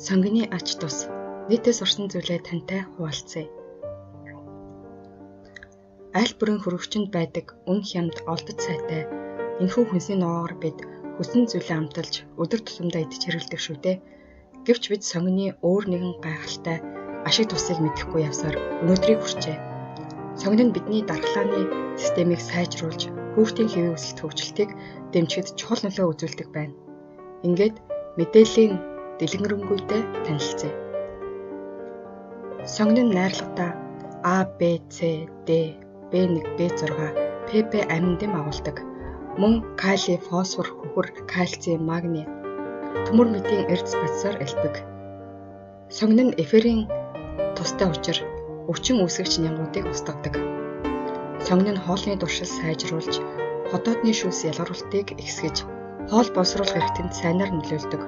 Сонгины ач тус нийтээ сурсан зүйлээ тантай хуваалцъя. Аль бүрийн хөрөгчөнд байдаг үн хямд олдот сайтай энэхүү хүнсний ногоогоор бид хүссэн зүйлээ амталж өдөр тутамдаа идэж хэрэглэдэг шүү дээ. Гэвч бид сонгины өөр нэгэн гайхалтай ашиг тусыг мэдэхгүй явсаар өнөөдрийг хүрчээ. Сонгин нь бидний дархлааны системийг сайжруулж хүүхдийн хэвийн өсөлт хөгжилтийг дэмжихэд чухал нөлөө үзүүлдэг байна. Ингээд мэдээллийн дэлгэрэнгүй танилцъя. Сонгин нь найрлагадаа А, Б, С, Д, B1, B6, pp амин дэм агуулдаг. Мөн кали, фосфор, хөхөр, кальций, магний, төмөр мэдийн эрдэс бодисоор элбэг. Сонгин нь эфирийн тустай учир өвчин үүсгэгч нянгуудыг устгадаг. Сонгин нь хоолны туршил сайжруулж, хотоодны шүүс ялгаруулалтыг ихсгэж, хоол боловсруулах хэрэгтэнд сайнаар нөлөөлдөг.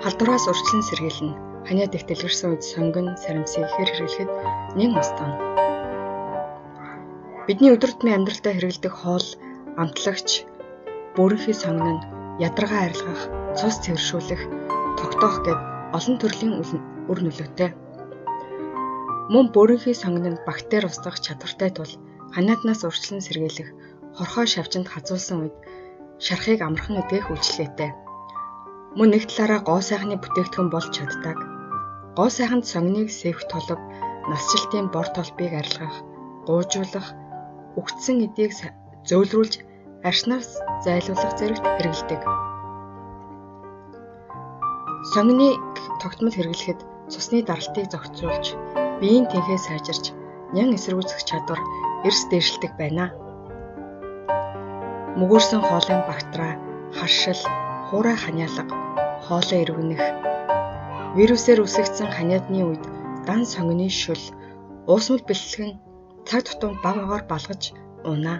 Халдвараас урьдчилан сэргийлнэ. Ханиад их дэлгэрсэн үед сонгин сарамсыг ихээр хэрэглэхэд нэг устгана. Бидний өдөр тутмын амьдралдаа хэрэглэдэг хоол, амтлагч, бөөрийнхий сонгин нь ядаргаа арилгах, цус цэвэршүүлэх, тогтоох гэд олон төрлийн үр нөлөөтэй. Мөн бөөрийнхий сонгин нь бактери устгах чадвартай тул ханиаднаас урьдчилан сэргийлэх, хорхоо шавжинд хазуулсан үед шарахыг амархан эдгэх үйлчлэгээтэй. Мөн нэг талаараа гоо сайхны бүтээгдэхүүн болж чаддаг. Гоо сайханд сонгиныг сэвх толб, насжилтын бор толбыг арилгах, гуужуулах, үгтсэн эдийг зөөлрүүлж аршнаас зайлуулах зэрэгт хэрэглэдэг. Сонгиныг тогтмол хэрэглэхэд цусны даралтыг зохицуулж, биеийн тэнхээ сайжирч, нян эсэргүүцэх чадвар эрс дээшилдэг байна. Мөгөөрсөн хоолын бактери, харшил, хуурай ханиалга, хоолоо эргэнэх, вирусээр үсэгдсэн ханиадны үед дан сонгины шүл, уусмал бэлтгэн цаг тутам багаагаар балгаж унаа.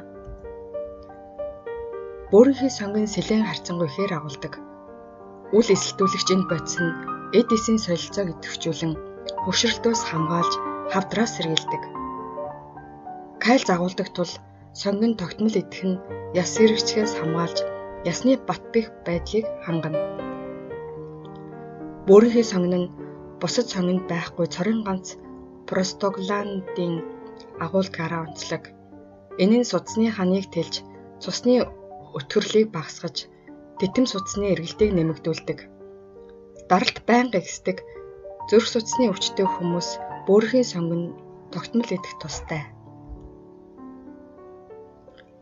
Бөөрийнхий сонгин сэлэн харьцангуй ихээр агуулдаг. Үл эсэлтүүлэгч энэ бодис нь эд эсийн солилцоог идэвхжүүлэн хөшрөлтөөс хамгаалж хавдраас сэргийлдэг. Калц агуулдаг тул сонгин тогтмол идэх нь яс сэргэгчгээс хамгаалж ясны бат бэх байдлыг хангана. Бөөрийнхий сонгин нь бусад сонгинд байхгүй цорын ганц простагландин агуулгаараа онцлог. Энэ нь судасны ханыг тэлж, цусны өтгөрлийг багасгаж, титэм судасны эргэлтийг нэмэгдүүлдэг. Даралт байнга ихсдэг, зүрх судасны өвчтөй хүмүүс бөөрийнхий сонгин тогтмол идэх тустай.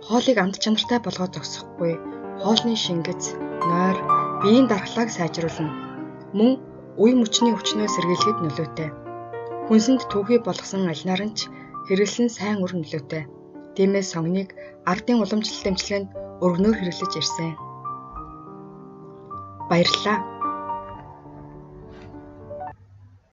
Хоолыг амт чанартай болгоод зогсохгүй, хоолны шингэц, нойр, биеийн дархлааг сайжруулна. Мөн үе мөчний өвчнөөс сэргийлэхэд нөлөөтэй. Хүнсэнд түүхий болгосон алинаар нь ч хэрэглэн сайн үр нөлөөтэй. Тиймээс сонгиныг ардын уламжлалт эмчилгээнд өргөнөөр хэрэглэж ирсэн. Баярлалаа.